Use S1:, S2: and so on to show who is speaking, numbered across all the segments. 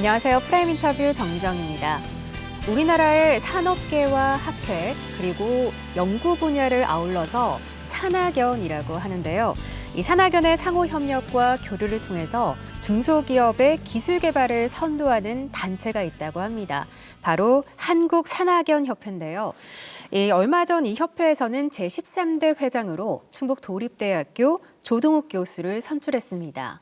S1: 안녕하세요. 프라임 인터뷰 정정입니다. 우리나라의 산업계와 학회 그리고 연구 분야를 아울러서 산학연이라고 하는데요. 이 산학연의 상호 협력과 교류를 통해서 중소기업의 기술 개발을 선도하는 단체가 있다고 합니다. 바로 한국산학연협회인데요. 얼마 전 이 협회에서는 제13대 회장으로 충북도립대학교 조동욱 교수를 선출했습니다.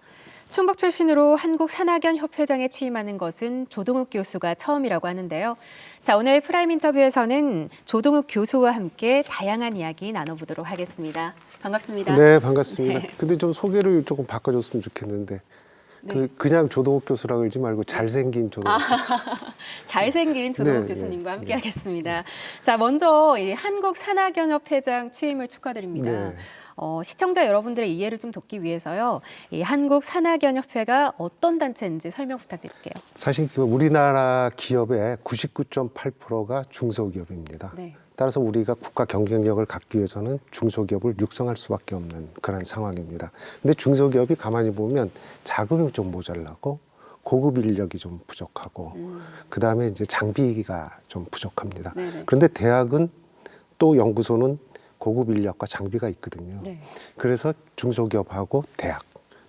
S1: 충북 출신으로 한국산학연협회장에 취임하는 것은 조동욱 교수가 처음이라고 하는데요. 자, 오늘 프라임 인터뷰에서는 조동욱 교수와 함께 다양한 이야기 나눠보도록 하겠습니다. 반갑습니다.
S2: 네, 반갑습니다.
S1: 네.
S2: 근데 좀 소개를 조금 바꿔줬으면 좋겠는데
S1: 네.
S2: 그냥 조동욱 교수라고 그러지 말고 잘생긴 조동욱 교수.
S1: 잘생긴 조동욱
S2: 네,
S1: 교수님과
S2: 네,
S1: 함께
S2: 네.
S1: 하겠습니다. 자, 먼저 이 한국산학연협회장 취임을 축하드립니다.
S2: 네.
S1: 시청자 여러분들의 이해를 좀 돕기 위해서요. 이 한국산학연협회가 어떤 단체인지 설명 부탁드릴게요.
S2: 사실 우리나라 기업의 99.8%가 중소기업입니다.
S1: 네.
S2: 따라서 우리가 국가 경쟁력을 갖기 위해서는 중소기업을 육성할 수밖에 없는 그런 상황입니다. 근데 중소기업이 가만히 보면 자금이 좀 모자라고 고급 인력이 좀 부족하고 그다음에 이제 장비가 좀 부족합니다.
S1: 네네.
S2: 그런데 대학은 또 연구소는 고급 인력과 장비가 있거든요.
S1: 네.
S2: 그래서 중소기업하고 대학,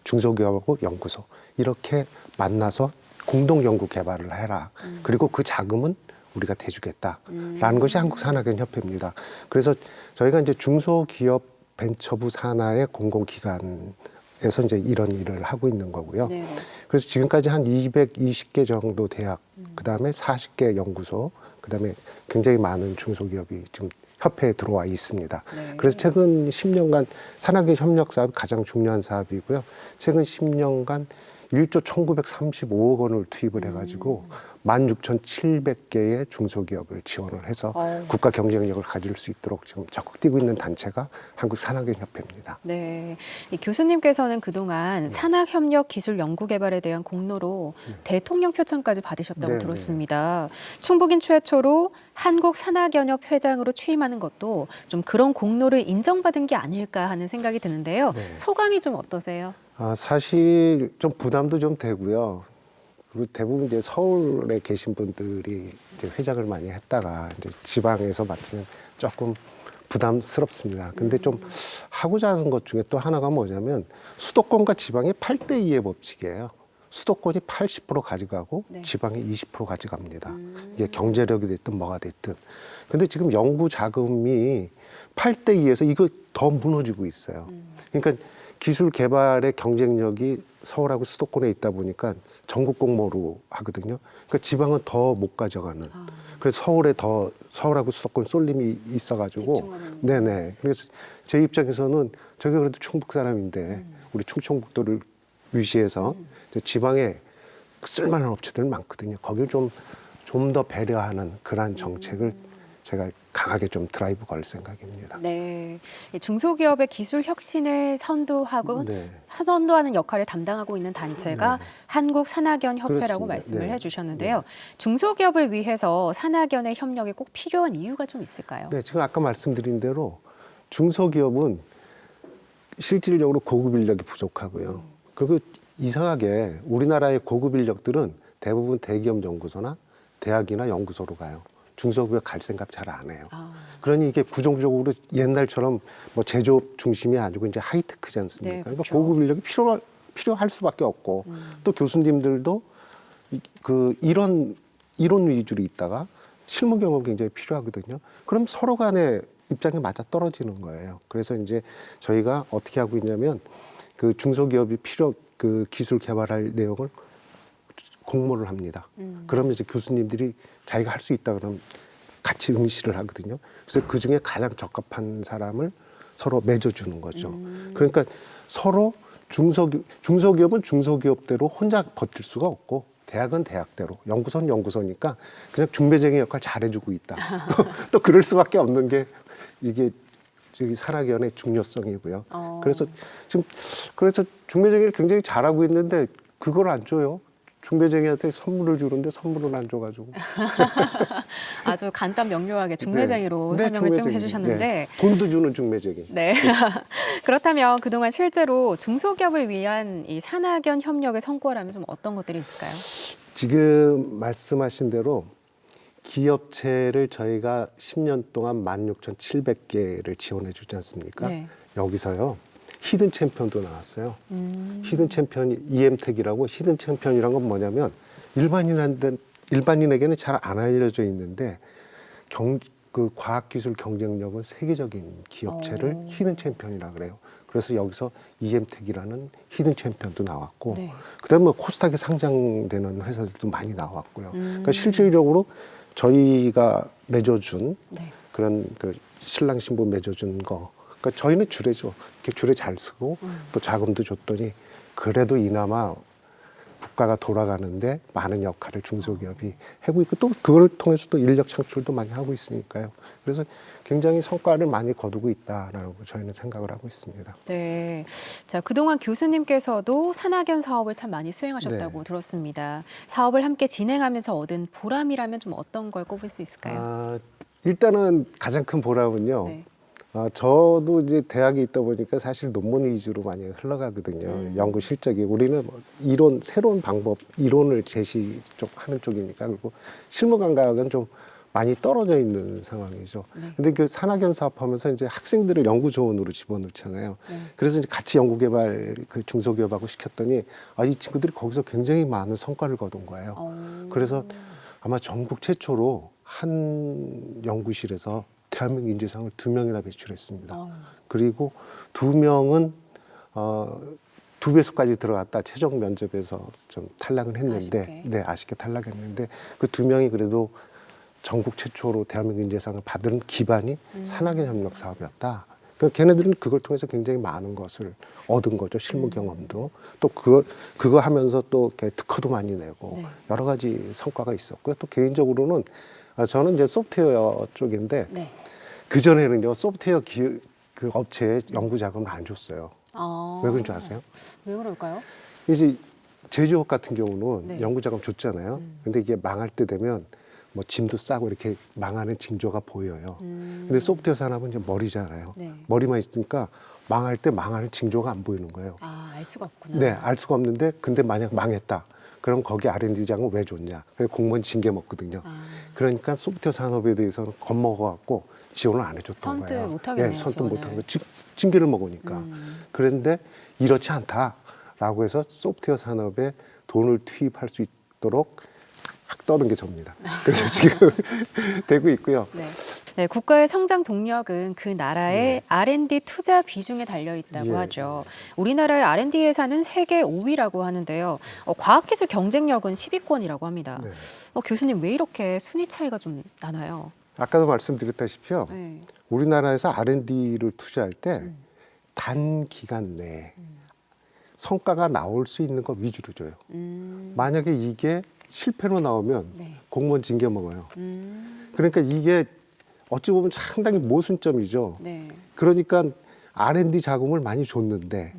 S2: 중소기업하고 연구소 이렇게 만나서 공동 연구 개발을 해라. 그리고 그 자금은 우리가 대주겠다라는 것이 한국산학연협회입니다. 그래서 저희가 이제 중소기업 벤처부 산하의 공공기관에서 이제 이런 일을 하고 있는 거고요.
S1: 네.
S2: 그래서 지금까지 한 220개 정도 대학, 그다음에 40개 연구소, 그다음에 굉장히 많은 중소기업이 지금 협회에 들어와 있습니다.
S1: 네.
S2: 그래서 최근 10년간 산학연 협력 사업이 가장 중요한 사업이고요. 최근 10년간 1조 1,935억 원을 투입을 해가지고 16,700개의 중소기업을 지원을 해서 국가 경쟁력을 가질 수 있도록 지금 적극 뛰고 있는 단체가 한국산학연협회입니다.
S1: 네, 이 교수님께서는 그동안 산학협력기술연구개발에 대한 공로로 대통령 표창까지 받으셨다고
S2: 네,
S1: 들었습니다. 충북인 최초로 한국산학연협 회장으로 취임하는 것도 좀 그런 공로를 인정받은 게 아닐까 하는 생각이 드는데요.
S2: 네.
S1: 소감이 좀 어떠세요?
S2: 사실 좀 부담도 좀 되고요. 그리고 대부분 이제 서울에 계신 분들이 이제 회장을 많이 했다가 이제 지방에서 맡으면 조금 부담스럽습니다. 근데 좀 하고자 하는 것 중에 또 하나가 뭐냐면 수도권과 지방의 8대 2의 법칙이에요. 수도권이 80% 가져가고
S1: 네.
S2: 지방이 20% 가져갑니다. 이게 경제력이 됐든 뭐가 됐든. 근데 지금 연구 자금이 8대 2에서 이거 더 무너지고 있어요. 그러니까 기술 개발의 경쟁력이 서울하고 수도권에 있다 보니까 전국 공모로 하거든요. 그러니까 지방은 더 못 가져가는. 그래서 서울하고 수도권 쏠림이 있어가지고.
S1: 집중하는.
S2: 네네. 그래서 제 입장에서는 저게 그래도 충북 사람인데 우리 충청북도를 위시해서 지방에 쓸만한 업체들 많거든요. 거길 좀 더 배려하는 그러한 정책을 제가 강하게 좀 드라이브 걸 생각입니다.
S1: 네, 이 중소기업의 기술 혁신을 선도하고
S2: 네.
S1: 선도하는 역할을 담당하고 있는 단체가 한국산학연협회라고
S2: 그렇습니다.
S1: 말씀을
S2: 네.
S1: 해주셨는데요. 중소기업을 위해서 산학연의 협력이 꼭 필요한 이유가 좀 있을까요?
S2: 네, 지금 아까 말씀드린 대로 중소기업은 실질적으로 고급 인력이 부족하고요. 그리고 이상하게 우리나라의 고급 인력들은 대부분 대기업 연구소나 대학이나 연구소로 가요. 중소기업 갈 생각 잘 안 해요. 그러니 이게 구조적으로 옛날처럼 뭐 제조업 중심이 아니고 이제 하이테크지 않습니까?
S1: 네,
S2: 그러니까
S1: 그렇죠.
S2: 고급 인력이 필요할 수밖에 없고 또 교수님들도 그 이론 위주로 있다가 실무 경험 굉장히 필요하거든요. 그럼 서로 간에 입장이 맞아 떨어지는 거예요. 그래서 이제 저희가 어떻게 하고 있냐면 그 중소기업이 그 기술 개발할 내용을 공모를 합니다. 그러면 이제 교수님들이 자기가 할 수 있다 그러면 같이 응시를 하거든요. 그래서 그 중에 가장 적합한 사람을 서로 맺어주는 거죠. 그러니까 서로 중소기업은 중소기업대로 혼자 버틸 수가 없고 대학은 대학대로, 연구소는 연구소니까 그냥 중매쟁이 역할 잘해주고 있다. 또 그럴 수밖에 없는 게 이게 저기 산학연의 중요성이고요. 그래서 중매쟁이를 굉장히 잘하고 있는데 그걸 안 줘요. 중매쟁이한테 선물을 주는데 선물을 안 줘가지고.
S1: 아주 간단 명료하게 중매쟁이로
S2: 네,
S1: 설명을 좀
S2: 중매쟁이.
S1: 해주셨는데
S2: 네. 돈도 주는 중매쟁이.
S1: 네. 그렇다면 그동안 실제로 중소기업을 위한 이 산학연 협력의 성과라면 좀 어떤 것들이 있을까요?
S2: 지금 말씀하신 대로 기업체를 저희가 10년 동안 16,700개를 지원해 주지 않습니까?
S1: 네.
S2: 여기서요. 히든 챔피언도 나왔어요. 히든 챔피언이 EM택이라고 히든 챔피언이란 건 뭐냐면 일반인에게는 잘 안 알려져 있는데 그 과학기술 경쟁력은 세계적인 기업체를 히든 챔피언이라 그래요. 그래서 여기서 EM택이라는 히든 챔피언도 나왔고
S1: 네.
S2: 그다음에 뭐 코스닥에 상장되는 회사들도 많이 나왔고요. 그러니까 실질적으로 저희가 맺어준
S1: 네.
S2: 그런 그 신랑 신부 맺어준 거. 그러니까 저희는 주례죠. 이렇게 주례 잘 쓰고 또 자금도 줬더니 그래도 이나마 국가가 돌아가는데 많은 역할을 중소기업이 하고 있고 또 그걸 통해서 또 인력 창출도 많이 하고 있으니까요. 그래서 굉장히 성과를 많이 거두고 있다라고 저희는 생각을 하고 있습니다.
S1: 네. 자, 그동안 교수님께서도 산학연 사업을 참 많이 수행하셨다고
S2: 네.
S1: 들었습니다. 사업을 함께 진행하면서 얻은 보람이라면 좀 어떤 걸 꼽을 수 있을까요?
S2: 일단은 가장 큰 보람은요.
S1: 네.
S2: 저도 이제 대학에 있다 보니까 사실 논문 위주로 많이 흘러가거든요. 연구 실적이 우리는 뭐 이론 새로운 방법 이론을 제시 하는 쪽이니까 그리고 실무 감각은 좀 많이 떨어져 있는 상황이죠.
S1: 네.
S2: 근데 그 산학연 사업하면서 이제 학생들을 연구 조원으로 집어넣잖아요.
S1: 네.
S2: 그래서 이제 같이 연구개발 그 중소기업하고 시켰더니 이 친구들이 거기서 굉장히 많은 성과를 거둔 거예요. 그래서 아마 전국 최초로 한 연구실에서 대한민국 인재상을 2명이나 배출했습니다. 그리고 2명은 2배수까지 들어갔다 최종 면접에서 좀 탈락을 했는데,
S1: 아쉽게.
S2: 네, 아쉽게 탈락했는데 그 2명이 그래도 전국 최초로 대한민국 인재상을 받은 기반이 산학연 협력 사업이었다. 그러니까 걔네들은 그걸 통해서 굉장히 많은 것을 얻은 거죠. 실무 경험도 또 그거 하면서 또 이렇게 특허도 많이 내고
S1: 네.
S2: 여러 가지 성과가 있었고요. 또 개인적으로는 저는 이제 소프트웨어 쪽인데.
S1: 네.
S2: 그 전에는요 소프트웨어 그 업체에 연구 자금을 안 줬어요. 왜 그런 줄 아세요?
S1: 왜 그럴까요?
S2: 이제 제조업 같은 경우는
S1: 네.
S2: 연구 자금 줬잖아요. 근데 이게 망할 때 되면 뭐 짐도 싸고 이렇게 망하는 징조가 보여요. 근데 소프트웨어 산업은 이제 머리잖아요.
S1: 네.
S2: 머리만 있으니까 망할 때 망하는 징조가 안 보이는 거예요.
S1: 알 수가 없구나.
S2: 네, 알 수가 없는데 근데 만약 망했다. 그럼 거기 R&D장은 왜 줬냐? 그래서 공무원 징계 먹거든요. 그러니까 소프트웨어 산업에 대해서는 겁먹어갖고 지원을 안 해줬던
S1: 선뜻
S2: 거예요.
S1: 못하겠네요,
S2: 선뜻
S1: 지원을.
S2: 못하는 거. 징계를 먹으니까. 그런데 이렇지 않다라고 해서 소프트웨어 산업에 돈을 투입할 수 있도록 확 떠든 게 접니다. 그래서 지금 되고 있고요.
S1: 네. 네, 국가의 성장 동력은 그 나라의 R&D 투자 비중에 달려 있다고
S2: 예.
S1: 하죠. 우리나라의 R&D 예산은 세계 5위라고 하는데요. 과학기술 경쟁력은 10위권이라고 합니다.
S2: 네.
S1: 교수님 왜 이렇게 순위 차이가 좀 나나요?
S2: 아까도 말씀드렸다시피요.
S1: 네.
S2: 우리나라에서 R&D를 투자할 때 단기간 내에 성과가 나올 수 있는 것 위주로 줘요. 만약에 이게 실패로 나오면
S1: 네.
S2: 공무원 징계 먹어요. 그러니까 이게 어찌 보면 상당히 모순점이죠.
S1: 네.
S2: 그러니까 R&D 자금을 많이 줬는데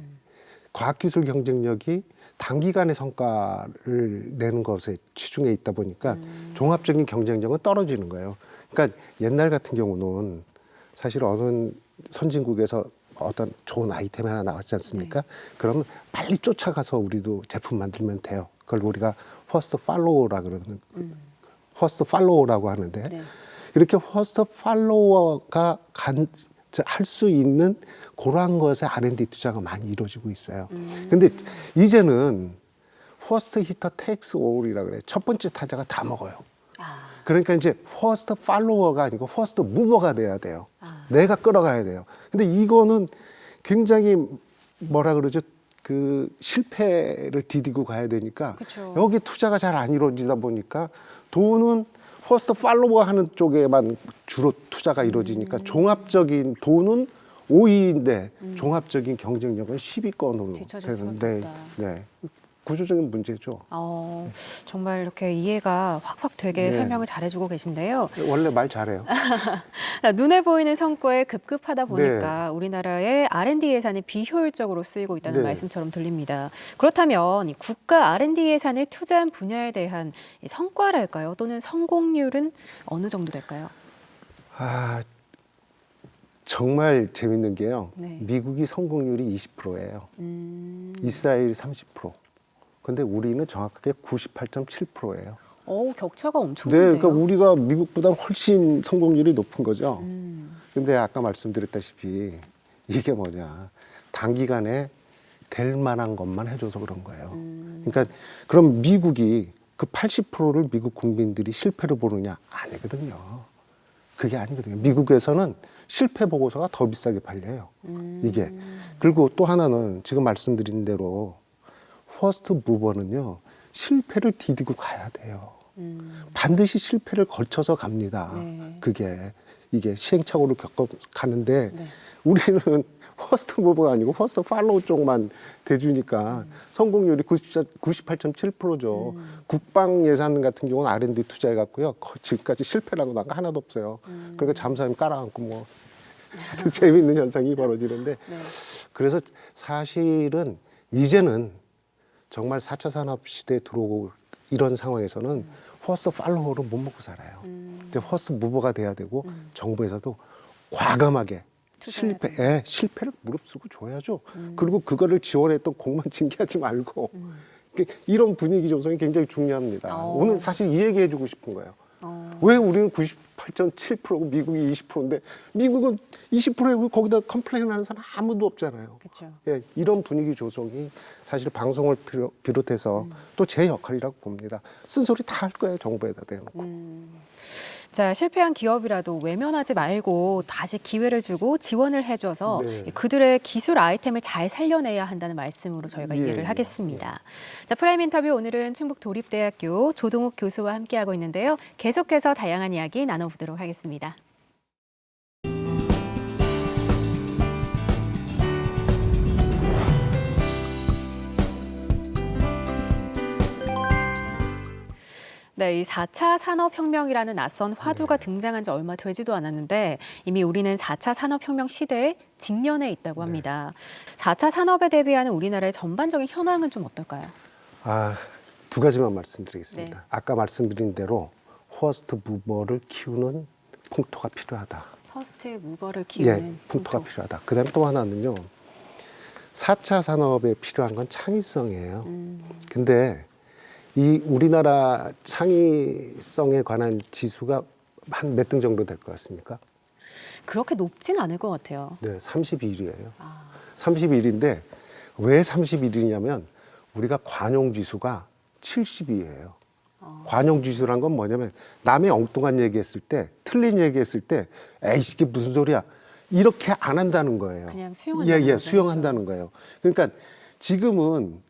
S2: 과학기술 경쟁력이 단기간에 성과를 내는 것에 치중해 있다 보니까 종합적인 경쟁력은 떨어지는 거예요. 그러니까 옛날 같은 경우는 사실 어느 선진국에서 어떤 좋은 아이템 하나 나왔지 않습니까? 그러면 빨리 쫓아가서 우리도 제품 만들면 돼요. 그걸 우리가 퍼스트 팔로워라 그러는 퍼스트 팔로워라고 하는데
S1: 네.
S2: 이렇게 퍼스트 팔로워가 할 수 있는 그러한 것에 R&D 투자가 많이 이루어지고 있어요. 근데 이제는 퍼스트 히터 테이크스 올이라고 그래요. 첫 번째 타자가 다 먹어요. 그러니까 이제 퍼스트 팔로워가 아니고 퍼스트 무버가 돼야 돼요. 내가 끌어가야 돼요. 근데 이거는 굉장히 뭐라 그러죠? 그 실패를 디디고 가야 되니까
S1: 그쵸.
S2: 여기 투자가 잘 안 이루어지다 보니까 돈은 퍼스트 팔로워 하는 쪽에만 주로 투자가 이루어지니까 종합적인 돈은 5위인데 종합적인 경쟁력은 10위권으로
S1: 뒤처질 수밖에
S2: 되는데
S1: 없다.
S2: 네. 구조적인 문제죠.
S1: 정말 이렇게 이해가 확확 되게
S2: 네.
S1: 설명을 잘해주고 계신데요.
S2: 원래 말 잘해요.
S1: 눈에 보이는 성과에 급급하다 보니까 우리나라의 R&D 예산이 비효율적으로 쓰이고 있다는
S2: 네.
S1: 말씀처럼 들립니다. 그렇다면 이 국가 R&D 예산을 투자한 분야에 대한 이 성과랄까요? 또는 성공률은 어느 정도 될까요?
S2: 정말 재밌는 게요.
S1: 네.
S2: 미국이 성공률이 20%예요. 이스라엘이 30%. 근데 우리는 정확하게 98.7%예요.
S1: 격차가
S2: 네,
S1: 엄청난데요.
S2: 그러니까 우리가 미국보다 훨씬 성공률이 높은 거죠. 근데 아까 말씀드렸다시피 이게 뭐냐. 단기간에 될 만한 것만 해줘서 그런 거예요. 그러니까 그럼 미국이 그 80%를 미국 국민들이 실패로 보느냐? 아니거든요. 그게 아니거든요. 미국에서는 실패 보고서가 더 비싸게 팔려요. 이게. 그리고 또 하나는 지금 말씀드린 대로 퍼스트 무버는요. 실패를 디디고 가야 돼요. 반드시 실패를 거쳐서 갑니다.
S1: 네.
S2: 그게 이게 시행착오를 겪어 가는데
S1: 네.
S2: 우리는 퍼스트 무버가 아니고 퍼스트 팔로우 쪽만 대주니까 성공률이 98.7%죠. 국방 예산 같은 경우는 R&D 투자해 갖고요. 지금까지 실패라고 난 거 하나도 없어요. 그러니까 잠수함 깔아앉고 뭐 아주 재미있는 현상이 벌어지는데
S1: 네.
S2: 그래서 사실은 이제는 정말 4차 산업 시대에 들어오고 이런 상황에서는 퍼스트 팔로우로 못 먹고 살아요. 근데 퍼스트 무버가 돼야 되고 정부에서도 과감하게
S1: 투자해야 된다.
S2: 실패를 무릅쓰고 줘야죠. 그리고 그거를 지원했던 공만 징계하지 말고 이런 분위기 조성이 굉장히 중요합니다. 오늘 사실 이 얘기 해주고 싶은 거예요. 왜 우리는 98.7%고 미국이 20%인데 미국은 20%고 거기다 컴플레인하는 사람 아무도 없잖아요.
S1: 그렇죠.
S2: 예, 이런 분위기 조성이 사실 방송을 비롯해서 또 제 역할이라고 봅니다. 쓴소리 다 할 거예요. 정부에다 대놓고.
S1: 자, 실패한 기업이라도 외면하지 말고 다시 기회를 주고 지원을 해줘서
S2: 네.
S1: 그들의 기술 아이템을 잘 살려내야 한다는 말씀으로 저희가
S2: 예,
S1: 이해를
S2: 예,
S1: 하겠습니다. 자, 프라임 인터뷰 오늘은 충북도립대학교 조동욱 교수와 함께하고 있는데요. 계속해서 다양한 이야기 나눠보도록 하겠습니다. 네, 이 4차 산업혁명이라는 낯선 화두가 등장한 지 얼마 되지도 않았는데 이미 우리는 4차 산업혁명 시대에 직면해 있다고 합니다. 4차 산업에 대비하는 우리나라의 전반적인 현황은 좀 어떨까요?
S2: 두 가지만 말씀드리겠습니다.
S1: 네.
S2: 아까 말씀드린 대로 퍼스트 무버를 키우는 풍토가 필요하다.
S1: 퍼스트 무버를 키우는
S2: 예, 풍토가 필요하다. 그다음에 또 하나는요. 4차 산업에 필요한 건 창의성이에요. 근데 이 우리나라 창의성에 관한 지수가 한 몇 등 정도 될 것 같습니까?
S1: 그렇게 높진 않을 것 같아요.
S2: 네, 31위예요.
S1: 아,
S2: 31위인데 왜 31위냐면 우리가 관용 지수가 70위예요. 관용 지수란 건 뭐냐면 남의 엉뚱한 얘기했을 때, 틀린 얘기했을 때, 에이 이게 무슨 소리야? 이렇게 안 한다는 거예요.
S1: 그냥 수용한다는
S2: 예,
S1: 거죠,
S2: 수용한다는 거예요. 그러니까 지금은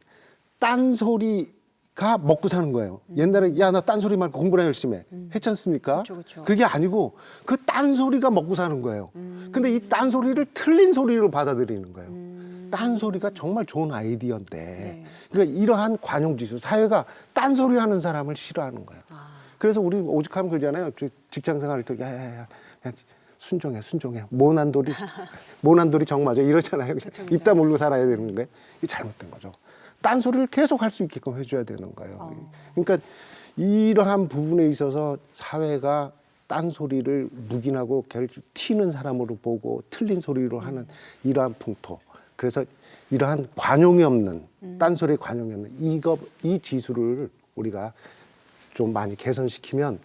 S2: 딴소리가 먹고 사는 거예요. 옛날에 야, 나 딴소리 말고 공부나 열심히 해. 했지 않습니까?
S1: 그렇죠.
S2: 그게 아니고 그 딴소리가 먹고 사는 거예요. 근데 이 딴소리를 틀린 소리로 받아들이는 거예요. 딴소리가 정말 좋은 아이디어인데
S1: 네.
S2: 그러니까 이러한 관용지수 사회가 딴소리 하는 사람을 싫어하는 거예요. 그래서 우리 오죽하면 그러잖아요. 직장 생활할 때 야야야 순종해 모난돌이 정 맞아 이러잖아요.
S1: 그쵸.
S2: 입 다물고 살아야 되는 거예요. 이게 잘못된 거죠. 딴소리를 계속 할 수 있게끔 해줘야 되는 거예요. 그러니까 이러한 부분에 있어서 사회가 딴소리를 묵인하고 걔를 튀는 사람으로 보고 틀린 소리로 하는 이러한 풍토. 그래서 이러한 관용이 없는 딴소리에 관용이 없는 이 지수를 우리가 좀 많이 개선시키면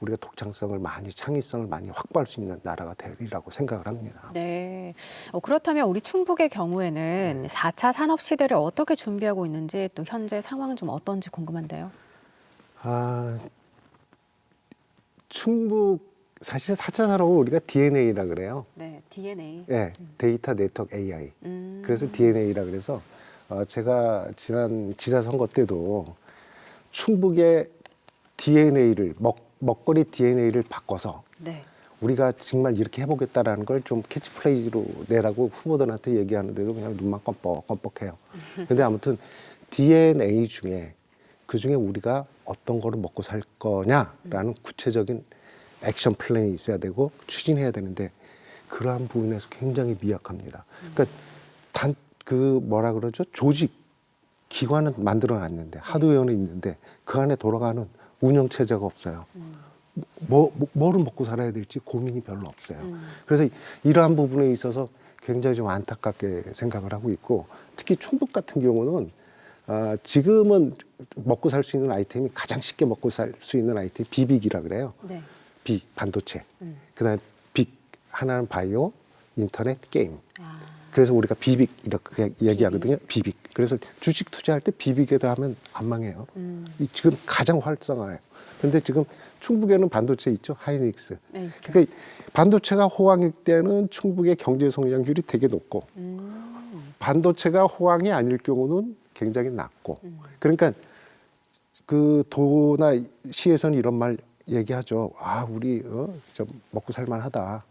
S2: 우리가 독창성을 많이 창의성을 많이 확보할 수 있는 나라가 되리라고 생각을 합니다.
S1: 네. 그렇다면 우리 충북의 경우에는 4차 산업 시대를 어떻게 준비하고 있는지 또 현재 상황은 좀 어떤지 궁금한데요.
S2: 충북 사실 4차 산업은 우리가 DNA라 그래요.
S1: 네, DNA.
S2: 예, 데이터 네트워크 AI. 그래서 DNA라 그래서 제가 지난 지사 선거 때도 충북의 DNA를 먹거리 DNA를 바꿔서
S1: 네.
S2: 우리가 정말 이렇게 해보겠다라는 걸 좀 캐치프레이즈로 내라고 후보들한테 얘기하는데도 그냥 눈만 껌뻑껌뻑해요. 근데 아무튼 DNA 중에 그중에 우리가 어떤 거를 먹고 살 거냐라는 구체적인 액션 플랜이 있어야 되고 추진해야 되는데 그러한 부분에서 굉장히 미약합니다. 그러니까 뭐라 그러죠? 조직 기관은 만들어 놨는데 하드웨어는 있는데 그 안에 돌아가는 운영 체제가 없어요. 뭐를 먹고 살아야 될지 고민이 별로 없어요. 그래서 이러한 부분에 있어서 굉장히 좀 안타깝게 생각을 하고 있고 특히 충북 같은 경우는 지금은 먹고 살 수 있는 아이템이 가장 쉽게 먹고 살 수 있는 아이템이 비빅이라 그래요.
S1: 네.
S2: 비, 반도체. 그다음에 빅, 하나는 바이오, 인터넷, 게임.
S1: 아,
S2: 그래서 우리가 비빅 이렇게 얘기하거든요. 비빅. 그래서 주식 투자할 때 비빅에다 하면 안 망해요. 지금 가장 활성화해요. 근데 지금 충북에는 반도체 있죠. 하이닉스.
S1: 네.
S2: 그러니까 반도체가 호황일 때는 충북의 경제 성장률이 되게 높고 반도체가 호황이 아닐 경우는 굉장히 낮고 그러니까 그 도나 시에서는 이런 말 얘기하죠. 아, 우리 좀 먹고 살만하다.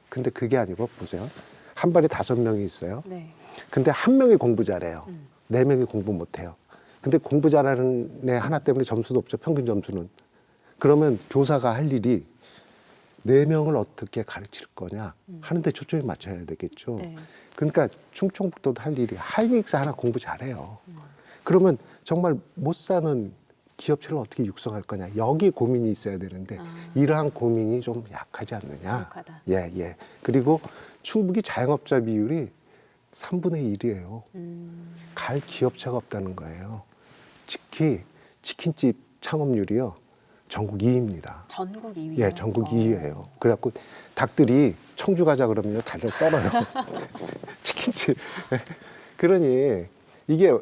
S2: 근데 그게 아니고 보세요. 한 반에 5명이 있어요.
S1: 네.
S2: 근데 한 명이 공부 잘해요. 4명이 공부 못해요. 근데 공부 잘하는 애 하나 때문에 점수도 없죠. 평균 점수는. 그러면 교사가 할 일이 4명을 어떻게 가르칠 거냐 하는데 초점이 맞춰야 되겠죠.
S1: 네.
S2: 그러니까 충청북도도 할 일이 하이닉스 하나 공부 잘해요. 그러면 정말 못 사는 기업체를 어떻게 육성할 거냐. 여기에 고민이 있어야 되는데 이러한 고민이 좀 약하지 않느냐.
S1: 부족하다.
S2: 예, 예. 그리고 충북이 자영업자 비율이 3분의 1이에요. 갈 기업체가 없다는 거예요. 특히 치킨집 창업률이요. 전국 2위입니다.
S1: 전국 2위요?
S2: 예, 전국 2위예요. 그래갖고 닭들이 청주 가자 그러면요 달달 떨어요. 치킨집. 그러니 이게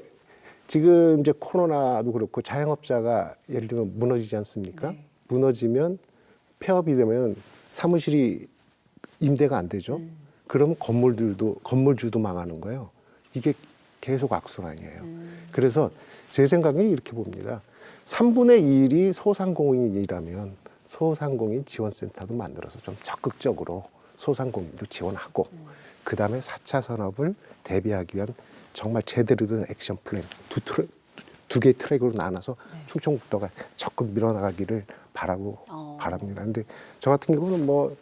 S2: 지금 이제 코로나도 그렇고 자영업자가 예를 들면 무너지지 않습니까?
S1: 네.
S2: 무너지면 폐업이 되면 사무실이 임대가 안 되죠. 그러면 건물주도 망하는 거예요. 이게 계속 악순환이에요. 그래서 제 생각에 이렇게 봅니다. 3분의 1이 소상공인이라면 소상공인 지원센터도 만들어서 좀 적극적으로 소상공인도 지원하고 그다음에 4차 산업을 대비하기 위한 정말 제대로 된 액션 플랜 두 개의 트랙으로 나눠서
S1: 네.
S2: 충청북도가 적극 밀어나가기를 바라고
S1: 어.
S2: 바랍니다. 근데 저 같은 경우는 뭐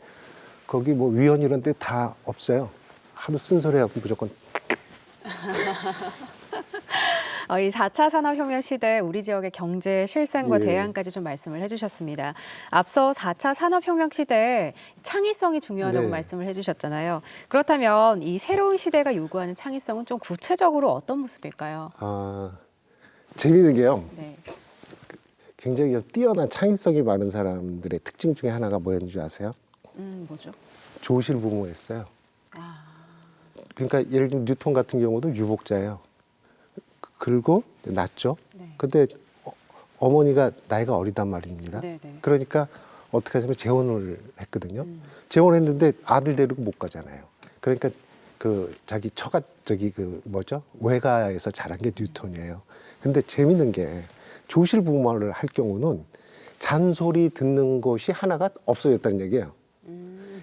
S2: 거기 뭐 위원 이런 데 다 없어요. 하도 쓴소리하고 무조건
S1: 이 4차 산업혁명 시대 우리 지역의 경제 실생과
S2: 예.
S1: 대안까지 좀 말씀을 해주셨습니다. 앞서 4차 산업혁명 시대에 창의성이 중요하다고
S2: 네.
S1: 말씀을 해주셨잖아요. 그렇다면 이 새로운 시대가 요구하는 창의성은 좀 구체적으로 어떤 모습일까요?
S2: 재미있는 게요.
S1: 네.
S2: 굉장히 뛰어난 창의성이 많은 사람들의 특징 중에 하나가 뭐였는지 아세요?
S1: 뭐죠?
S2: 조실부모였어요.
S1: 아,
S2: 그러니까 예를 들면 뉴턴 같은 경우도 유복자예요. 그리고 낳죠.
S1: 네.
S2: 근데 어머니가 나이가 어리단 말입니다.
S1: 네, 네.
S2: 그러니까 어떻게 하냐면 재혼을 했거든요. 재혼했는데 아들 데리고 못 가잖아요. 그러니까 그 자기 처가 그 뭐죠? 외가에서 자란 게 뉴턴이에요. 근데 재밌는 게 조실부모를 할 경우는 잔소리 듣는 것이 하나가 없어졌다는 얘기예요.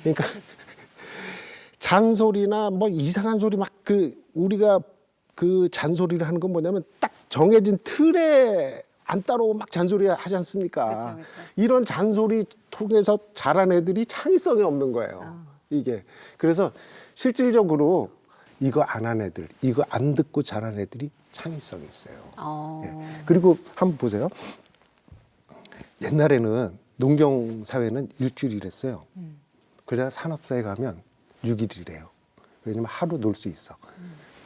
S2: 그러니까 잔소리나 뭐 이상한 소리 막 우리가 그 잔소리를 하는 건 뭐냐면 딱 정해진 틀에 안 따라오고 막 잔소리 하지 않습니까?
S1: 그쵸, 그쵸.
S2: 이런 잔소리 통해서 자란 애들이 창의성이 없는 거예요. 이게. 그래서 실질적으로 이거 안 한 애들, 이거 안 듣고 자란 애들이 창의성이 있어요. 예. 그리고 한번 보세요. 옛날에는 농경 사회는 일주일 일했어요. 그래야 산업사에 가면 6일 일해요. 왜냐면 하루 놀 수 있어.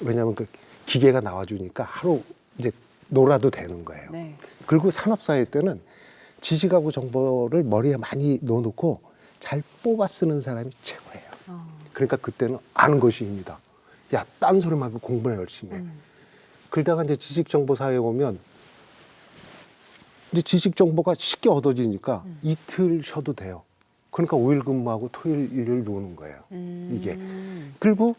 S2: 왜냐면 그 기계가 나와주니까 하루 이제 놀아도 되는 거예요.
S1: 네.
S2: 그리고 산업사회 때는 지식하고 정보를 머리에 많이 넣어놓고 잘 뽑아 쓰는 사람이 최고예요. 그러니까 그때는 아는 것이 힘이다. 야, 딴 소리 말고 공부나 열심히 해. 그러다가 이제 지식정보사회에 오면 이제 지식정보가 쉽게 얻어지니까 이틀 쉬어도 돼요. 그러니까 5일 근무하고 토요일, 일요일 노는 거예요. 이게. 그리고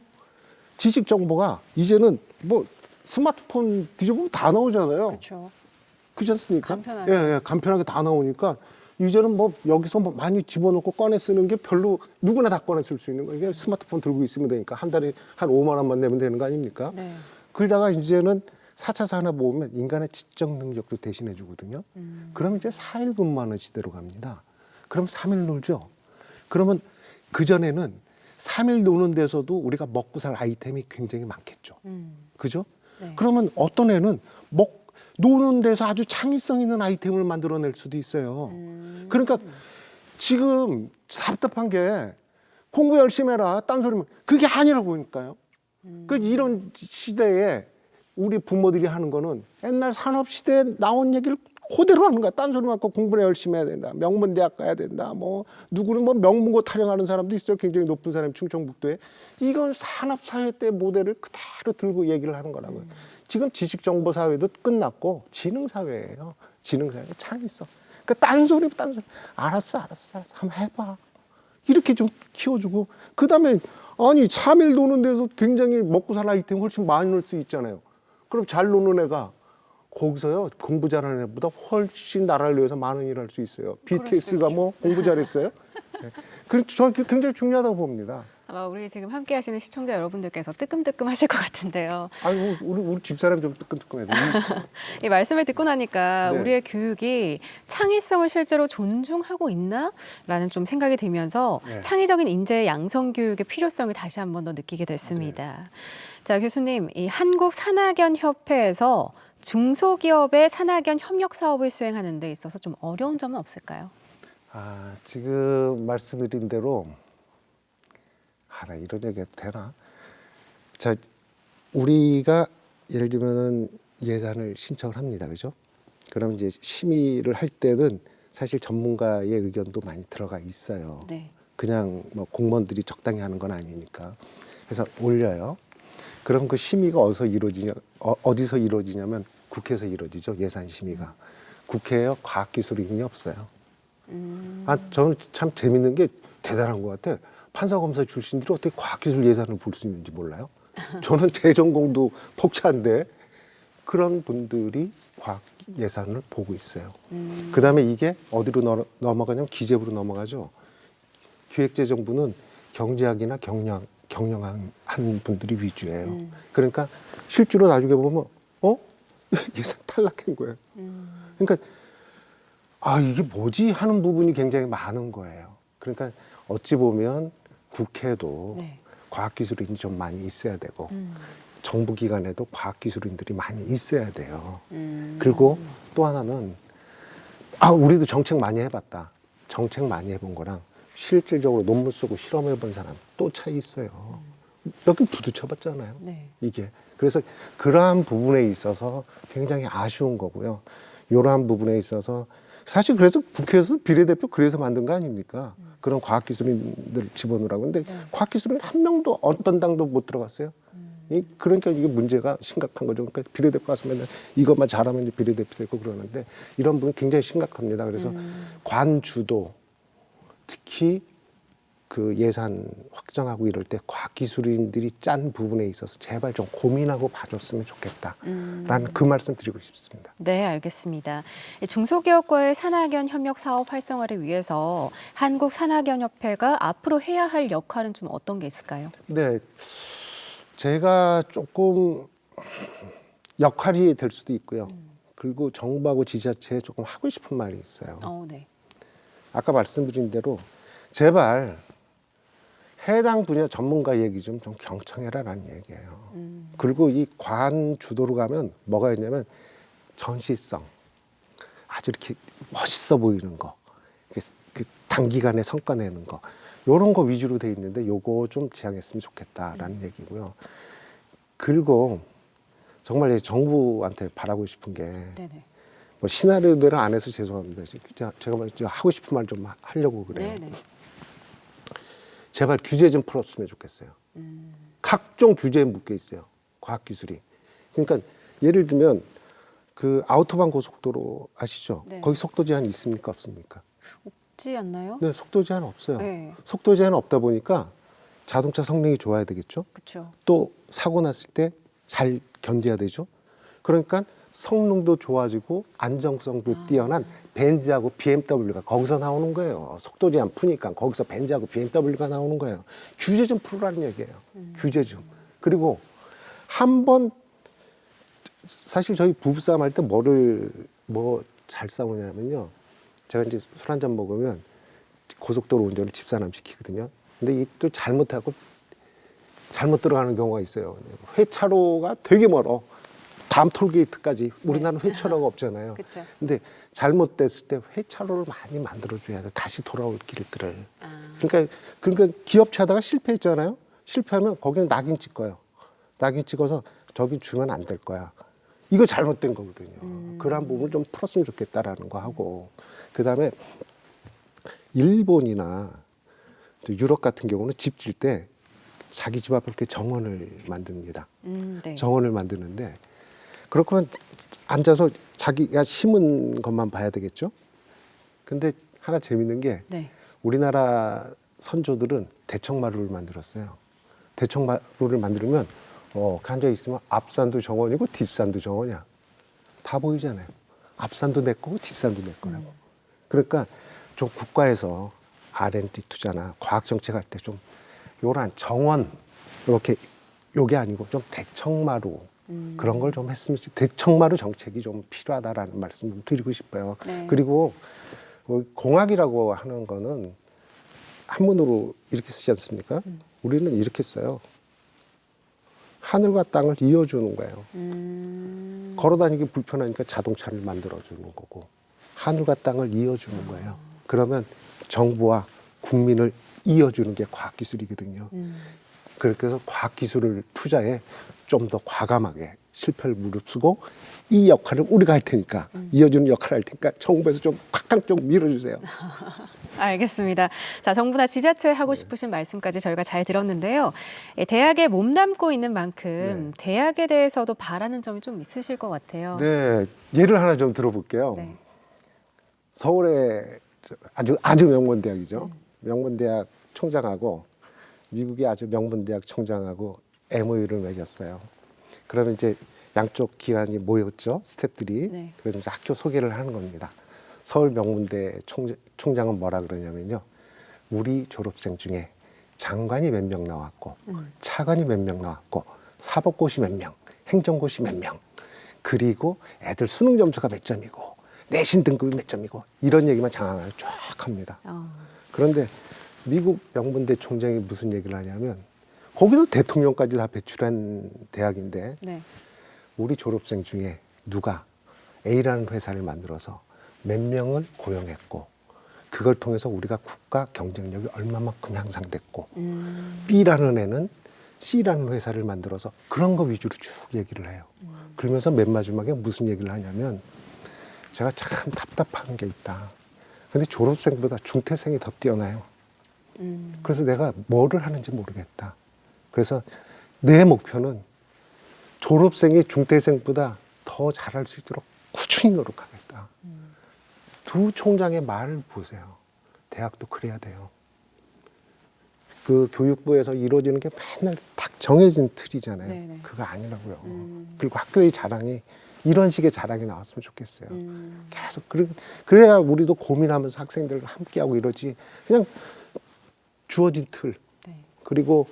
S2: 지식정보가 이제는 뭐 스마트폰 뒤져보면 다 나오잖아요.
S1: 그렇죠.
S2: 그렇지 않습니까?
S1: 간편하게.
S2: 예, 예, 간편하게 다 나오니까 이제는 뭐 여기서 뭐 많이 집어넣고 꺼내 쓰는 게 별로 누구나 다 꺼내 쓸 수 있는 거예요. 이게 스마트폰 들고 있으면 되니까 한 달에 한 5만 원만 내면 되는 거 아닙니까?
S1: 네.
S2: 그러다가 이제는 4차 산업 오면 인간의 지적 능력도 대신해 주거든요. 그럼 이제 4일 근무하는 시대로 갑니다. 그럼 3일 놀죠. 그러면 그전에는 3일 노는 데서도 우리가 먹고 살 아이템이 굉장히 많겠죠. 그죠?
S1: 네.
S2: 그러면 어떤 애는 노는 데서 아주 창의성 있는 아이템을 만들어낼 수도 있어요. 그러니까 지금 답답한 게 공부 열심히 해라, 딴소리면 그게 아니라고 하니까요. 그 이런 시대에 우리 부모들이 하는 거는 옛날 산업시대에 나온 얘기를 그대로 하는 거야. 딴소리 많고 공부를 열심히 해야 된다. 명문대학 가야 된다. 뭐 누구는 뭐 명문고 타령하는 사람도 있어요. 굉장히 높은 사람이 충청북도에. 이건 산업사회 때 모델을 그대로 들고 얘기를 하는 거라고요. 지금 지식정보사회도 끝났고 지능사회예요. 지능사회가 창의성. 그러니까 딴소리. 알았어. 한번 해봐. 이렇게 좀 키워주고 그다음에 아니 3일 노는 데서 굉장히 먹고 살 아이템 훨씬 많이 넣을 수 있잖아요. 그럼 잘 노는 애가 거기서요 공부 잘하는 애보다 훨씬 나라를 위해서 많은 일을 할 수 있어요. BTS가 뭐 공부 잘했어요? 네. 그래서 저는 그게 굉장히 중요하다고 봅니다.
S1: 아마 우리 지금 함께 하시는 시청자 여러분들께서 뜨끔뜨끔 하실 것 같은데요.
S2: 아유 우리 집사람 좀 뜨끔뜨끔해야 돼.
S1: 이 말씀을 듣고 나니까
S2: 네.
S1: 우리의 교육이 창의성을 실제로 존중하고 있나라는 좀 생각이 들면서
S2: 네.
S1: 창의적인 인재 양성 교육의 필요성을 다시 한번 더 느끼게 됐습니다. 자, 교수님, 이 한국산학연협회에서 중소기업의 산학연 협력 사업을 수행하는 데 있어서 좀 어려운 점은 없을까요?
S2: 지금 말씀드린 대로 나 이런 얘기 해도 되나? 자, 우리가 예를 들면은 예산을 신청을 합니다. 그죠? 그럼 이제 심의를 할 때는 사실 전문가의 의견도 많이 들어가 있어요.
S1: 네.
S2: 그냥 뭐 공무원들이 적당히 하는 건 아니니까. 그래서 올려요. 그럼 그 심의가 어디서 이루어지냐면 국회에서 이루어지죠. 예산 심의가. 국회에 과학기술인이 없어요. 저는 참 재밌는 게 대단한 것 같아. 판사검사 출신들이 어떻게 과학기술 예산을 볼 수 있는지 몰라요? 저는 제 전공도 벅찬데 그런 분들이 과학 예산을 보고 있어요. 그다음에 이게 어디로 넘어가냐면 기재부로 넘어가죠. 기획재정부는 경제학이나 경영한 분들이 위주예요. 그러니까 실제로 나중에 보면 예산 탈락한 거예요. 그러니까 이게 뭐지 하는 부분이 굉장히 많은 거예요. 그러니까 어찌 보면 국회도
S1: 네.
S2: 과학기술인이 좀 많이 있어야 되고 정부기관에도 과학기술인들이 많이 있어야 돼요. 그리고 또 하나는 우리도 정책 많이 해봤다. 정책 많이 해본 거랑 실질적으로 논문 쓰고 실험해본 사람 또 차이 있어요. 여기 부딪혀봤잖아요.
S1: 네.
S2: 이게. 그래서 그러한 부분에 있어서 굉장히 아쉬운 거고요. 이러한 부분에 있어서 사실 그래서 국회에서 비례대표 그래서 만든 거 아닙니까? 그런 과학기술인들 집어넣으라고. 근데 과학기술인 한 명도 어떤 당도 못 들어갔어요. 그러니까 이게 문제가 심각한 거죠. 그러니까 비례대표 가서 맨날 이것만 잘하면 이제 비례대표 되고 그러는데 이런 부분 굉장히 심각합니다. 그래서 관주도 특히 그 예산 확정하고 이럴 때 과학기술인들이 짠 부분에 있어서 제발 좀 고민하고 봐줬으면 좋겠다라는 그 말씀 드리고 싶습니다.
S1: 네, 알겠습니다. 중소기업과의 산학연 협력 사업 활성화를 위해서 한국산학연협회가 앞으로 해야 할 역할은 좀 어떤 게 있을까요?
S2: 네, 제가 조금 역할이 될 수도 있고요. 그리고 정부하고 지자체에 조금 하고 싶은 말이 있어요.
S1: 네.
S2: 아까 말씀드린 대로 제발 해당 분야 전문가 얘기 좀 경청해라라는 얘기예요. 그리고 이 관 주도로 가면 뭐가 있냐면 전시성, 아주 이렇게 멋있어 보이는 거, 그 단기간에 성과 내는 거, 이런 거 위주로 돼 있는데 요거 좀 지향했으면 좋겠다라는 얘기고요. 그리고 정말 정부한테 바라고 싶은 게
S1: 네네.
S2: 뭐 시나리오대로 안 해서 죄송합니다. 제가 하고 싶은 말 좀 하려고 그래요.
S1: 네네.
S2: 제발 규제 좀 풀었으면 좋겠어요. 각종 규제에 묶여 있어요. 과학기술이. 그러니까 예를 들면 그 아우토반 고속도로 아시죠?
S1: 네.
S2: 거기 속도 제한 있습니까? 없습니까?
S1: 없지 않나요?
S2: 네, 속도 제한 없어요.
S1: 네.
S2: 속도 제한 없다 보니까 자동차 성능이 좋아야 되겠죠?
S1: 그렇죠.
S2: 또 사고 났을 때 잘 견뎌야 되죠? 그러니까 성능도 좋아지고 안정성도 뛰어난 벤츠하고 BMW가 거기서 나오는 거예요. 속도 제한 푸니까 거기서 벤츠하고 BMW가 나오는 거예요. 규제 좀 풀으라는 얘기예요. 규제 좀. 그리고 한번 사실 저희 부부싸움 할 때 뭐 잘 싸우냐면요. 제가 이제 술 한잔 먹으면 고속도로 운전을 집사람 시키거든요. 근데 이게 또 잘못하고 잘못 들어가는 경우가 있어요. 회차로가 되게 멀어. 다음 톨게이트까지 우리나라는 회차로가 없잖아요.
S1: 그쵸.
S2: 근데 잘못됐을 때 회차로를 많이 만들어줘야 돼. 다시 돌아올 길들을. 그러니까 기업체 하다가 실패했잖아요. 실패하면 거기는 낙인 찍어요. 낙인 찍어서 저기 주면 안 될 거야. 이거 잘못된 거거든요. 그러한 부분을 좀 풀었으면 좋겠다라는 거 하고, 그다음에 일본이나 또 유럽 같은 경우는 집 질 때 자기 집 앞에 이렇게 정원을 만듭니다.
S1: 네.
S2: 정원을 만드는데 그렇구면 앉아서 자기가 심은 것만 봐야 되겠죠. 근데 하나 재밌는 게
S1: 네.
S2: 우리나라 선조들은 대청마루를 만들었어요. 대청마루를 만들면 앉아 있으면 앞산도 정원이고 뒷산도 정원이야. 다 보이잖아요. 앞산도 내 거고 뒷산도 내 거라고. 그러니까 좀 국가에서 R&D 투자나 과학 정책 할 때 좀 요런 정원 이렇게 요게 아니고 좀 대청마루 그런 걸 좀 했으면 대청마루 정책이 좀 필요하다라는 말씀 좀 드리고 싶어요.
S1: 네.
S2: 그리고 공학이라고 하는 거는 한문으로 이렇게 쓰지 않습니까? 우리는 이렇게 써요. 하늘과 땅을 이어주는 거예요. 걸어다니기 불편하니까 자동차를 만들어주는 거고 하늘과 땅을 이어주는 거예요. 그러면 정부와 국민을 이어주는 게 과학기술이거든요. 그래서 과학기술을 투자해 좀 더 과감하게 실패를 무릅쓰고 이 역할을 우리가 할 테니까 이어주는 역할을 할 테니까 정부에서 좀 꽉꽉 좀 밀어주세요.
S1: 알겠습니다. 자, 정부나 지자체 하고 싶으신 말씀까지 저희가 잘 들었는데요. 대학에 몸담고 있는 만큼 대학에 대해서도 바라는 점이 좀 있으실 것 같아요.
S2: 네, 예를 하나 좀 들어볼게요.
S1: 네.
S2: 서울의 아주 명문 대학이죠. 명문 대학 총장하고 미국의 아주 명문 대학 총장하고 MOU를 맺었어요. 그러면 이제 양쪽 기관이 모였죠, 스태프들이.
S1: 네.
S2: 그래서 이제 학교 소개를 하는 겁니다. 서울 명문대 총장은 뭐라 그러냐면요, 우리 졸업생 중에 장관이 몇 명 나왔고, 차관이 몇 명 나왔고, 사법고시 몇 명, 행정고시 몇 명, 그리고 애들 수능 점수가 몇 점이고, 내신 등급이 몇 점이고, 이런 얘기만 장황하게 쫙 합니다. 그런데 미국 명문대 총장이 무슨 얘기를 하냐면, 거기도 대통령까지 다 배출한 대학인데
S1: 네.
S2: 우리 졸업생 중에 누가 A라는 회사를 만들어서 몇 명을 고용했고 그걸 통해서 우리가 국가 경쟁력이 얼마만큼 향상됐고 B라는 애는 C라는 회사를 만들어서 그런 거 위주로 쭉 얘기를 해요. 그러면서 맨 마지막에 무슨 얘기를 하냐면 제가 참 답답한 게 있다. 근데 졸업생보다 중퇴생이 더 뛰어나요. 그래서 내가 뭐를 하는지 모르겠다. 그래서 내 목표는 졸업생이 중퇴생보다 더 잘할 수 있도록 꾸준히 노력하겠다. 두 총장의 말을 보세요. 대학도 그래야 돼요. 그 교육부에서 이루어지는 게 맨날 딱 정해진 틀이잖아요.
S1: 네네.
S2: 그거 아니라고요. 그리고 학교의 자랑이 이런 식의 자랑이 나왔으면 좋겠어요. 계속 그래야 우리도 고민하면서 학생들과 함께하고 이러지. 그냥 주어진 틀.
S1: 네.
S2: 그리고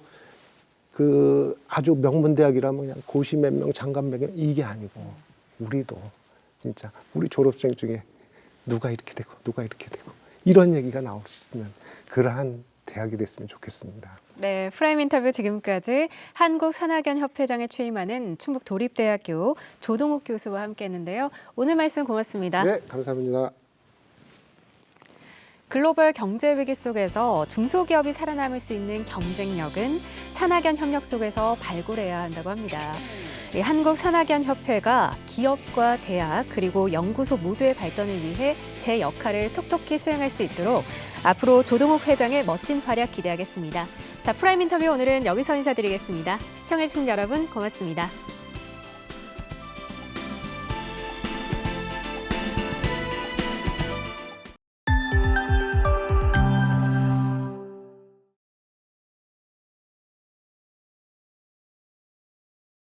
S2: 그 아주 명문 대학이라면 그냥 고시 몇 명, 장관 몇 명 이게 아니고 우리도 진짜 우리 졸업생 중에 누가 이렇게 되고 누가 이렇게 되고 이런 얘기가 나올 수 있으면 그러한 대학이 됐으면 좋겠습니다.
S1: 네, 프라임 인터뷰 지금까지 한국산학연협회장에 취임하는 충북도립대학교 조동욱 교수와 함께했는데요. 오늘 말씀 고맙습니다.
S2: 네, 감사합니다.
S1: 글로벌 경제 위기 속에서 중소기업이 살아남을 수 있는 경쟁력은 산학연 협력 속에서 발굴해야 한다고 합니다. 한국산학연협회가 기업과 대학 그리고 연구소 모두의 발전을 위해 제 역할을 톡톡히 수행할 수 있도록 앞으로 조동욱 회장의 멋진 활약 기대하겠습니다. 자, 프라임 인터뷰 오늘은 여기서 인사드리겠습니다. 시청해주신 여러분 고맙습니다.